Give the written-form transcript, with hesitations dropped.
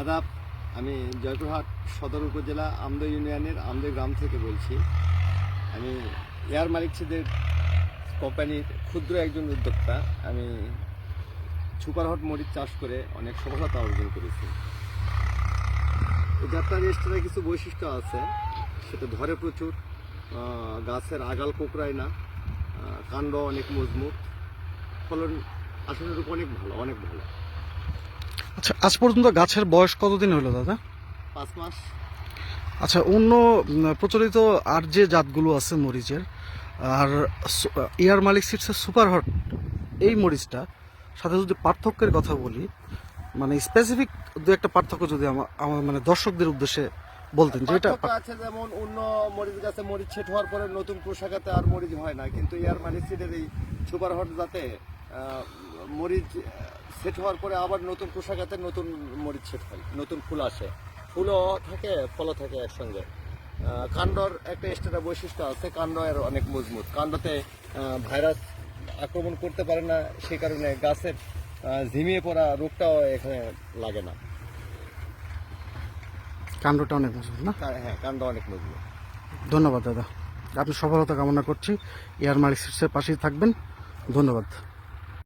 আদাব, আমি জয়পুরহাট সদর উপজেলা আমদো ইউনিয়নের আমদো গ্রাম থেকে বলছি। আমি এয়ার মালিক সিডের কোম্পানির ক্ষুদ্র একজন উদ্যোক্তা। আমি সুপারহট মরিচ চাষ করে অনেক সফলতা অর্জন করেছি। এই যাত্রার এক্সট্রা কিছু বৈশিষ্ট্য আছে, সেটা ধরে প্রচুর, গাছের আগাল কোঁকড়ায় না, কাণ্ড অনেক মজবুত, ফলন আসলের উপর অনেক ভালো, অনেক ভালো। আচ্ছা, আজ পর্যন্ত গাছের বয়স কতদিন হলো দাদা? 5 মাস। আচ্ছা, অন্য প্রচলিত আর যে জাতগুলো আছে মরিচের, আর এয়ার মালিক সিডসের সুপার হট এই মরিচটা সাথে যদি পার্থক্যের কথা বলি, মানে স্পেসিফিক দু একটা পার্থক্য যদি আমার মানে দর্শকদের উদ্দেশ্যে বলতেন যে এটা পার্থক্য আছে, যেমন অন্য মরিচ গাছে মরিচ ছেট হওয়ার পরে নতুন পোশাকাতে আর মরিচ হয় না, কিন্তু এয়ার মালিক সিডের এই সুপার হট যাতে মরিচ সেট হওয়ার পরে আবার নতুন পোশাকাতে নতুন মরিচ সেট হয়, নতুন ফুল আসে, ফুলও থাকে ফলও থাকে একসঙ্গে। কাণ্ডর একটা এক্সট্রা বৈশিষ্ট্য আছে, কাণ্ড এর অনেক মজবুত, কাণ্ডতে ভাইরাস আক্রমণ করতে পারে না, সেই কারণে গাছের ঝিমিয়ে পড়া রোগটাও এখানে লাগে না। কাণ্ডটা অনেক মজবুত না? হ্যাঁ, কাণ্ড অনেক মজবুত। ধন্যবাদ দাদা, আপনি সফলতা কামনা করছি। এয়ার মালিক সিডসের পাশেই থাকবেন। ধন্যবাদ।